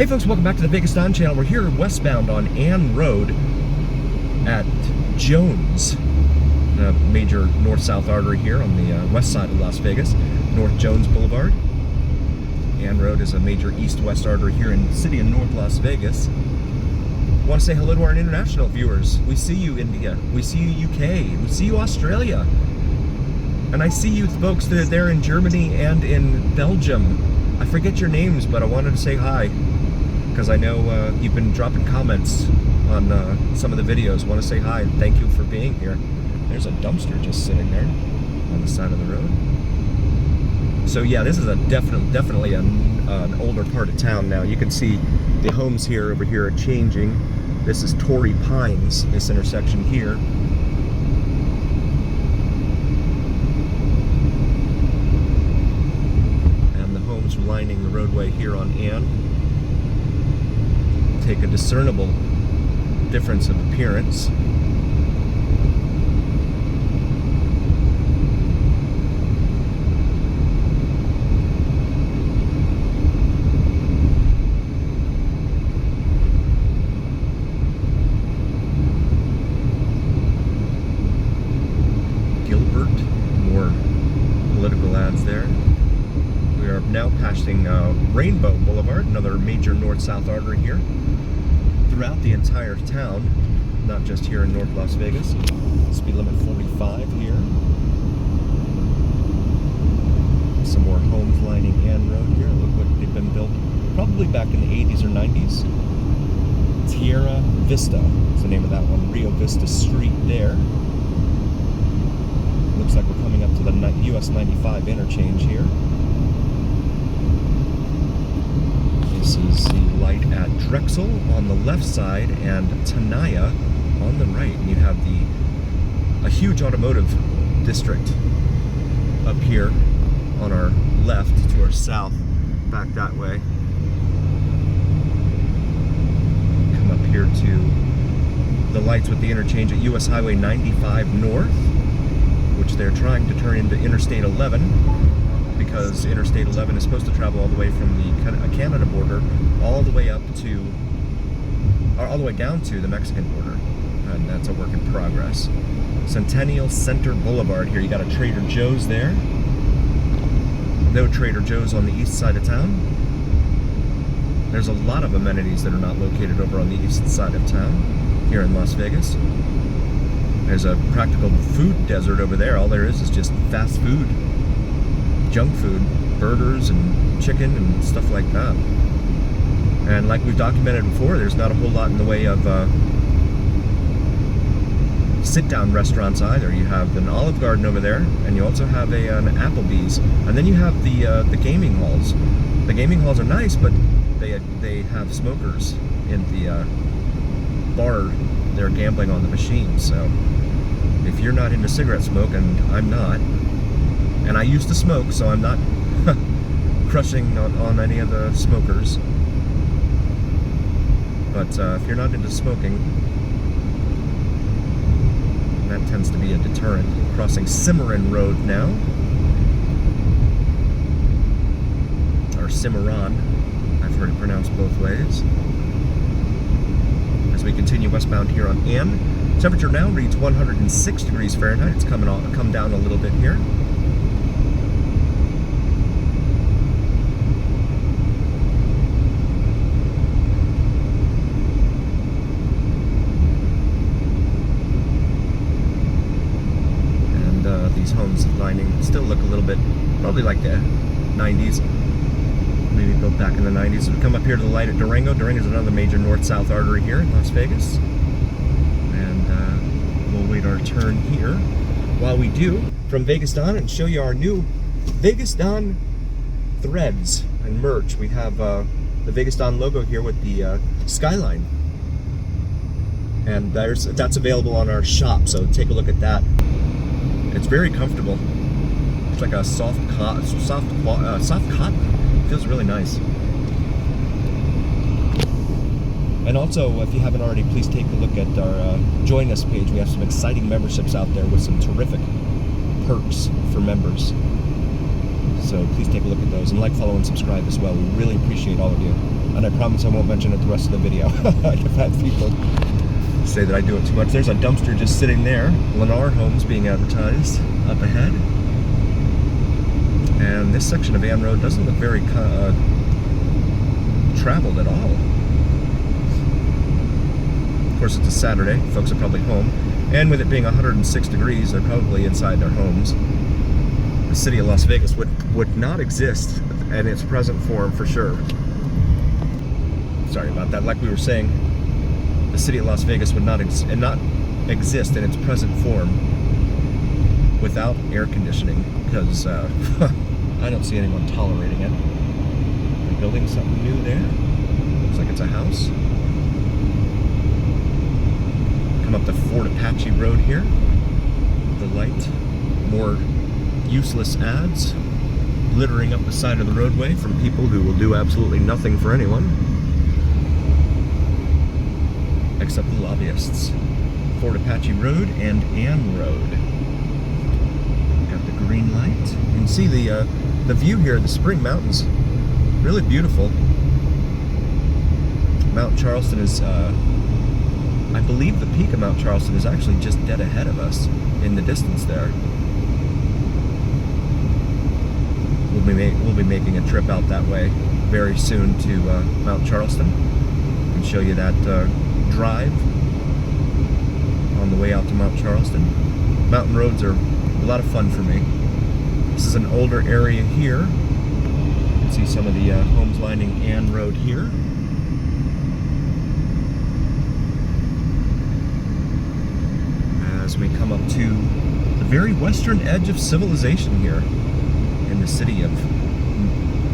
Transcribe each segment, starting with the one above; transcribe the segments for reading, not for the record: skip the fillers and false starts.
Hey folks, welcome back to the Vegas Don channel. We're here westbound on Ann Road at Jones, the major north-south artery here on the west side of Las Vegas, North Jones Boulevard. Ann Road is a major east-west artery here in the city of North Las Vegas. I want to say hello to our international viewers. We see you, India. We see you, UK. We see you, Australia. And I see you folks that are there in Germany and in Belgium. I forget your names, but I wanted to say hi, because I know you've been dropping comments on some of the videos. I want to say hi and thank you for being here. There's a dumpster just sitting there on the side of the road. So yeah, this is a definitely an older part of town now. You can see the homes here over here are changing. This is Torrey Pines, this intersection here. And the homes lining the roadway here on Ann take a discernible difference of appearance. Gilbert, more political ads there. We are now passing Rainbow Boulevard, another major north-south artery here. Throughout the entire town, not just here in North Las Vegas. Speed limit 45 here. Some more homes lining Ann Road here. Look like they've been built probably back in the 80s or 90s. Tierra Vista is the name of that one. Rio Vista Street there. Looks like we're coming up to the US 95 interchange here. This is the light at Drexel on the left side and Tenaya on the right. And you have a huge automotive district up here on our left to our south, back that way. Come up here to the lights with the interchange at US Highway 95 North, which they're trying to turn into Interstate 11. Because Interstate 11 is supposed to travel all the way from the Canada border all the way down to the Mexican border, and that's a work in progress. Centennial Center Boulevard here. You got a Trader Joe's there. No Trader Joe's on the east side of town. There's a lot of amenities that are not located over on the east side of town here in Las Vegas. There's a practical food desert over there. All there is just fast food. Junk food, burgers and chicken and stuff like that. And like we've documented before, there's not a whole lot in the way of sit-down restaurants either. You have an Olive Garden over there, and you also have an Applebee's, and then you have the gaming halls. The gaming halls are nice, but they have smokers in the bar. They're gambling on the machines. So if you're not into cigarette smoke, and I'm not. And I used to smoke, so I'm not crushing on any of the smokers. But if you're not into smoking, that tends to be a deterrent. Crossing Cimarron Road now. Or Cimarron. I've heard it pronounced both ways. As we continue westbound here on Ann. Temperature now reads 106 degrees Fahrenheit. It's come down a little bit here. These homes lining still look a little bit, probably like the 90s, maybe built back in the 90s. We come up here to the light at Durango. Durango is another major north-south artery here in Las Vegas. And we'll wait our turn here while we do from Vegas Don and show you our new Vegas Don threads and merch. We have the Vegas Don logo here with the skyline. And that's available on our shop, so take a look at that. It's very comfortable. It's like a soft cotton. It feels really nice. And also, if you haven't already, please take a look at our Join Us page. We have some exciting memberships out there with some terrific perks for members. So please take a look at those and like, follow, and subscribe as well. We really appreciate all of you. And I promise I won't mention it the rest of the video. I've had people say that I do it too much. There's a dumpster just sitting there. Lennar Homes being advertised up ahead. And this section of Ann Road doesn't look very traveled at all. Of course, it's a Saturday. Folks are probably home. And with it being 106 degrees, they're probably inside their homes. The city of Las Vegas would not exist in its present form for sure. Sorry about that. Like we were saying, the city of Las Vegas would not exist in its present form without air conditioning, because I don't see anyone tolerating it. They're building something new there. Looks like it's a house. Come up the Fort Apache Road here. The light, more useless ads littering up the side of the roadway from people who will do absolutely nothing for anyone except the lobbyists. Fort Apache Road and Ann Road. Got the green light. You can see the view here of the Spring Mountains. Really beautiful. Mount Charleston is, I believe the peak of Mount Charleston is actually just dead ahead of us in the distance there. We'll be making a trip out that way very soon to Mount Charleston and show you that drive on the way out to Mount Charleston. Mountain roads are a lot of fun for me. This is an older area here. You can see some of the homes lining Ann Road here. As we come up to the very western edge of civilization here in the city of,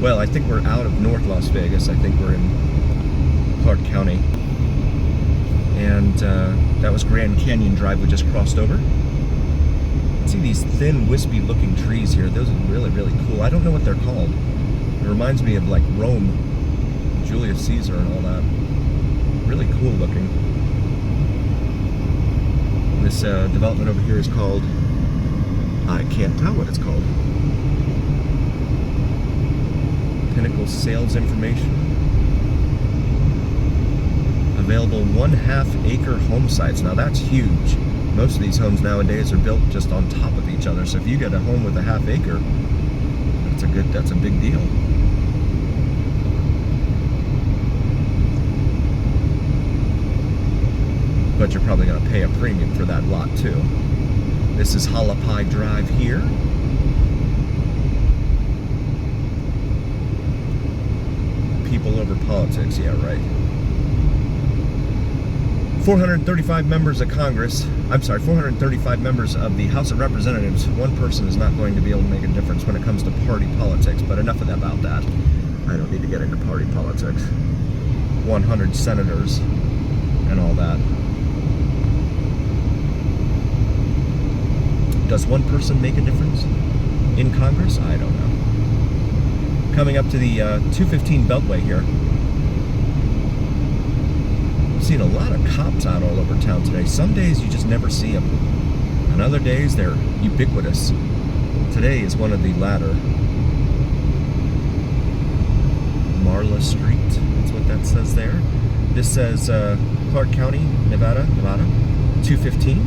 well, I think we're out of North Las Vegas. I think we're in Clark County. And that was Grand Canyon Drive we just crossed over. See these thin, wispy-looking trees here. Those are really, really cool. I don't know what they're called. It reminds me of like Rome, Julius Caesar and all that. Really cool looking. This development over here is called, I can't tell what it's called. Pinnacle Sales Information. Available 1/2 acre home sites. Now that's huge. Most of these homes nowadays are built just on top of each other. So if you get a home with a 1/2 acre, that's a big deal. But you're probably going to pay a premium for that lot too. This is Halapai Drive here. People over politics, yeah, right. 435 members of Congress, 435 members of the House of Representatives. One person is not going to be able to make a difference when it comes to party politics, but enough about that. I don't need to get into party politics. 100 senators and all that. Does one person make a difference in Congress? I don't know. Coming up to the 215 Beltway here. Seen a lot of cops out all over town today. Some days you just never see them, and other days they're ubiquitous. Today is one of the latter. Marla Street, that's what that says there. This says Clark County, Nevada, 215.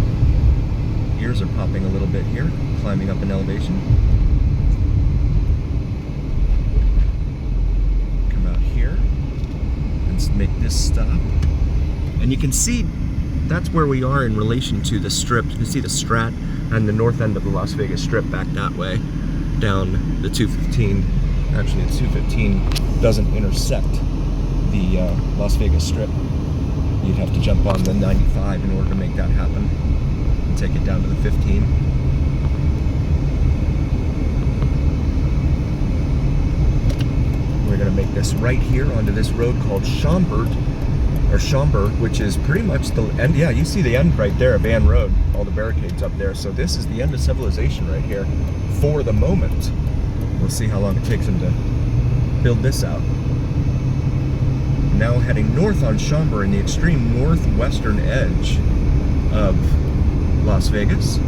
Ears are popping a little bit here, climbing up in elevation. Come out here and make this stop. And you can see that's where we are in relation to the Strip. You can see the Strat and the north end of the Las Vegas Strip back that way, down the 215. Actually, the 215 doesn't intersect the Las Vegas Strip. You'd have to jump on the 95 in order to make that happen and take it down to the 15. We're going to make this right here onto this road called Chambord, which is pretty much the end. Yeah, you see the end right there of Ann Road, all the barricades up there. So this is the end of civilization right here for the moment. We'll see how long it takes them to build this out. Now heading north on Chambord in the extreme northwestern edge of Las Vegas.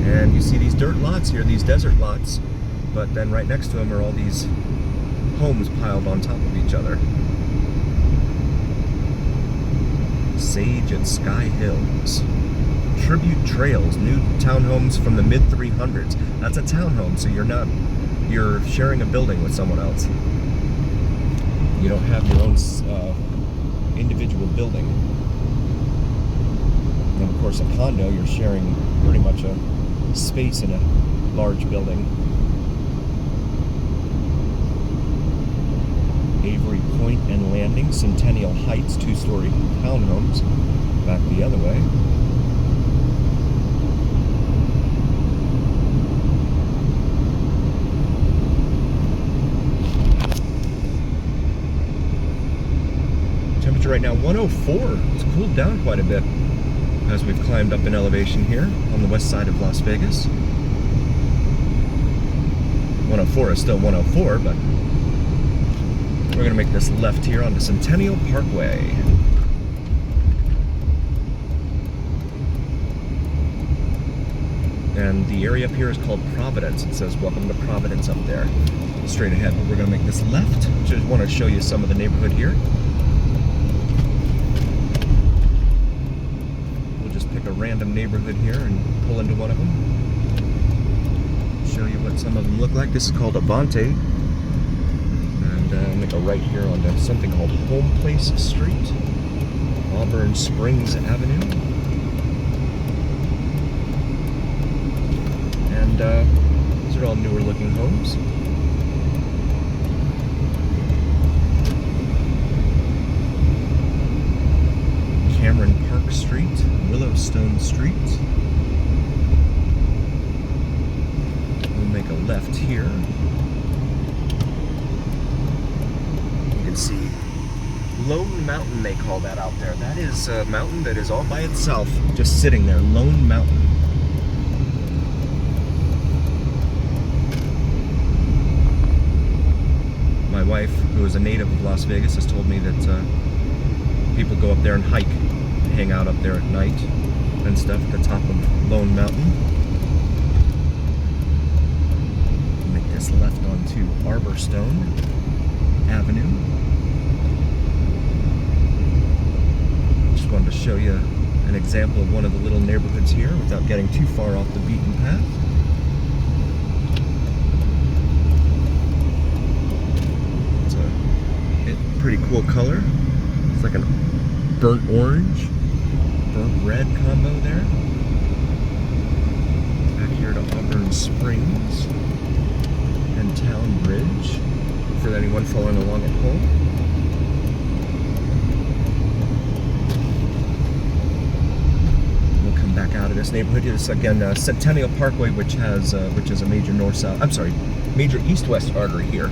And you see these dirt lots here, these desert lots, but then right next to them are all these homes piled on top of each other. Sage at Sky Hills. Tribute Trails, new townhomes from the mid-300s. That's a townhome, so you're sharing a building with someone else. You don't have your own individual building. And of course, a condo, you're sharing pretty much a space in a large building. Avery Point and Landing, Centennial Heights, 2-story townhomes. Back the other way. Temperature right now 104. It's cooled down quite a bit as we've climbed up in elevation here on the west side of Las Vegas. 104 is still 104, but we're going to make this left here onto Centennial Parkway. And the area up here is called Providence. It says, welcome to Providence up there. Straight ahead, but we're going to make this left. Just want to show you some of the neighborhood here. We'll just pick a random neighborhood here and pull into one of them. Show you what some of them look like. This is called Avante. And make a right here onto something called Home Place Street. Auburn Springs Avenue. And these are all newer looking homes. Cameron Park Street, Willowstone Street. We'll make a left here. You can see Lone Mountain, they call that out there. That is a mountain that is all by itself, just sitting there, Lone Mountain. My wife, who is a native of Las Vegas, has told me that people go up there and hike, hang out up there at night and stuff at the top of Lone Mountain. Make this left onto Arborstone Avenue. Just wanted to show you an example of one of the little neighborhoods here without getting too far off the beaten path. Pretty cool color. It's like a burnt orange, burnt red combo there. Back here to Auburn Springs and Town Bridge for anyone following along at home. We'll come back out of this neighborhood. This is again Centennial Parkway, which is a major major east-west artery here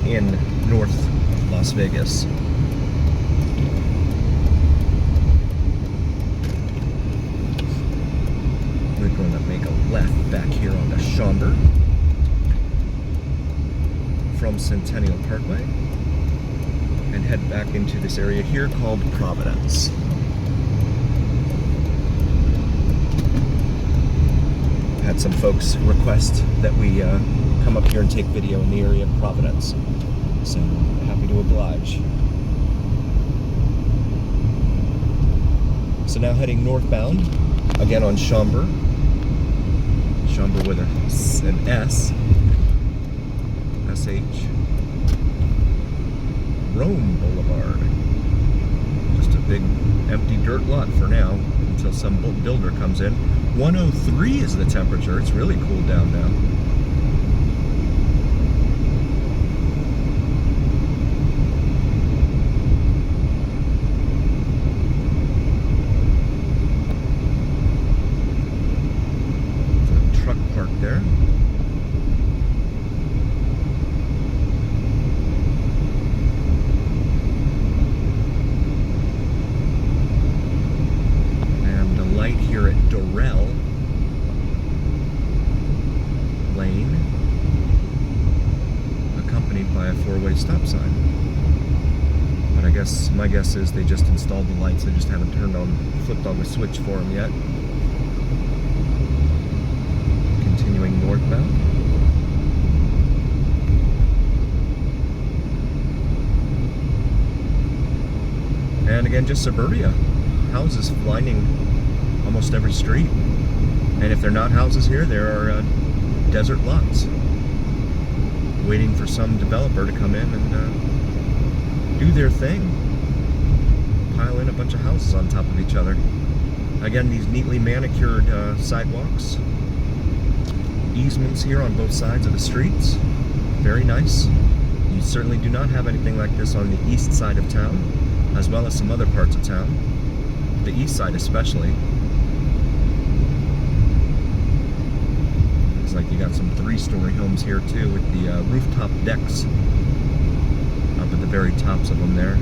in North Las Vegas. We're going to make a left back here onto Schaumburg from Centennial Parkway and head back into this area here called Providence. Had some folks request that we come up here and take video in the area of Providence. So, happy to oblige. So now heading northbound, again on Schaumburg. Schaumburg with an S. S-H. Rome Boulevard. Just a big empty dirt lot for now, until some builder comes in. 103 is the temperature. It's really cooled down now. There. And a light here at Dorrell Lane, accompanied by a four-way stop sign. But I guess my guess is they just installed the lights, they just haven't flipped on the switch for them yet. again, just suburbia. Houses lining almost every street. And if they're not houses here, there are desert lots waiting for some developer to come in and do their thing. Pile in a bunch of houses on top of each other. Again, these neatly manicured sidewalks. Easements here on both sides of the streets. Very nice. You certainly do not have anything like this on the east side of town, as well as some other parts of town. The east side especially. Looks like you got some 3-story homes here too, with the rooftop decks up at the very tops of them there.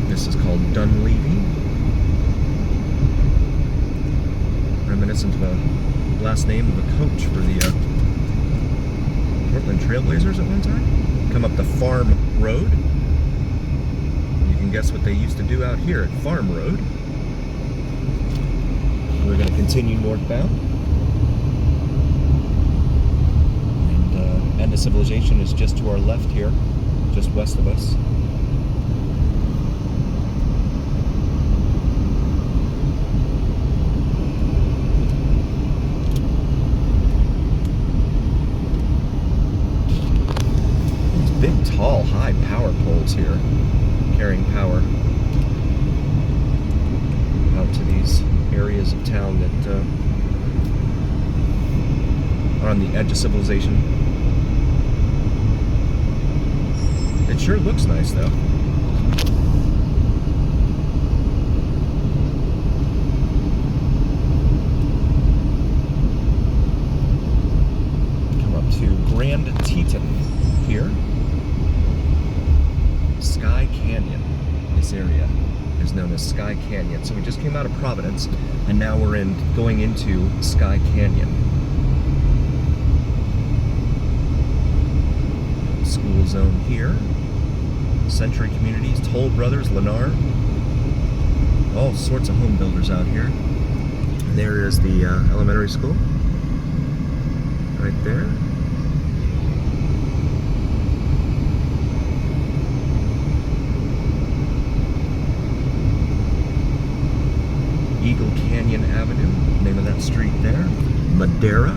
This is called Dunleavy. Reminiscent of the last name of a coach for the Portland Trailblazers at one time. Come up the Farm Road. You can guess what they used to do out here at Farm Road. We're going to continue northbound. And End of Civilization is just to our left here, just west of us. Big, tall, high power poles here, carrying power out to these areas of town that are on the edge of civilization. It sure looks nice, though. Come up to Grand Teton here. Sky Canyon. This area is known as Sky Canyon. So we just came out of Providence, and now we're going into Sky Canyon. School zone here. Century Communities, Toll Brothers, Lennar. All sorts of home builders out here. And there is the elementary school. Right there. Eagle Canyon Avenue, name of that street there. Madera.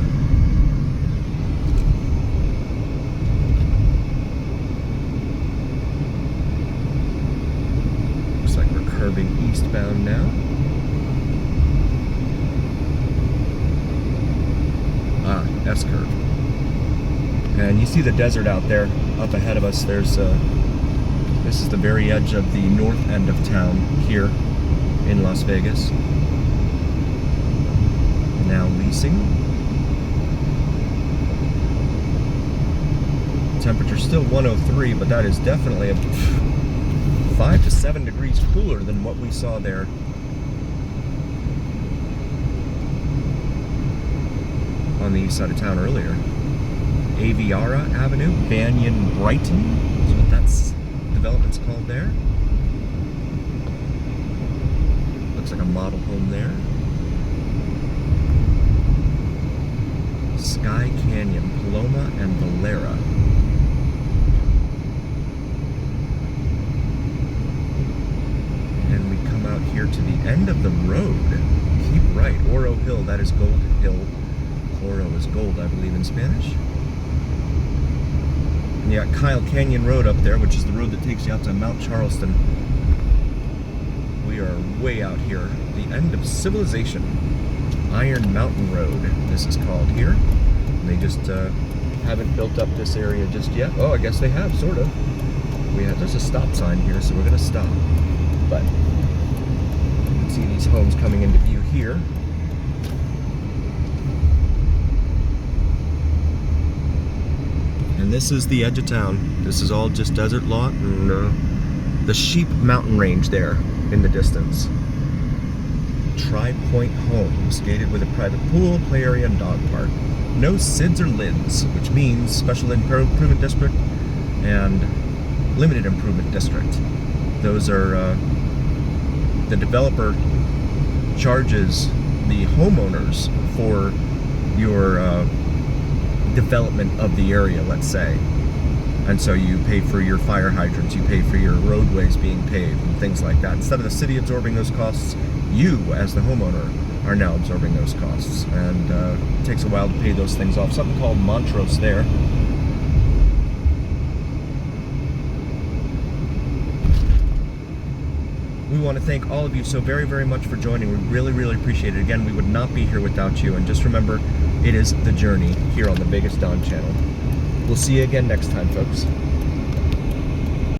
Looks like we're curving eastbound now. S-curve. And you see the desert out there, up ahead of us. There's this is the very edge of the north end of town here in Las Vegas. Now leasing. Temperature still 103, but that is definitely a 5 to 7 degrees cooler than what we saw there. On the east side of town earlier. Aviara Avenue, Banyan Brighton is what that development's called there. Looks like a model home there. Sky Canyon, Paloma and Valera. And we come out here to the end of the road. Keep right, Oro Hill, that is Gold Hill. Oro is gold, I believe, in Spanish. And you got Kyle Canyon Road up there, which is the road that takes you out to Mount Charleston. We are way out here. The end of civilization. Iron Mountain Road, this is called here. And they just haven't built up this area just yet. Oh, I guess they have, sort of. There's a stop sign here, so we're going to stop. But you can see these homes coming into view here. And this is the edge of town. This is all just desert lot and the Sheep Mountain Range there in the distance. Tri-Point Homes, gated with a private pool, play area, and dog park. No SIDS or LIDs, which means Special Improvement District and Limited Improvement District. Those are, the developer charges the homeowners for your development of the area, let's say. And so you pay for your fire hydrants, you pay for your roadways being paved and things like that. Instead of the city absorbing those costs, you, as the homeowner, are now absorbing those costs. And it takes a while to pay those things off. Something called Montrose there. We want to thank all of you so very, very much for joining. We really, really appreciate it. Again, we would not be here without you. And just remember, it is the journey here on the Vegas Don channel. We'll see you again next time, folks.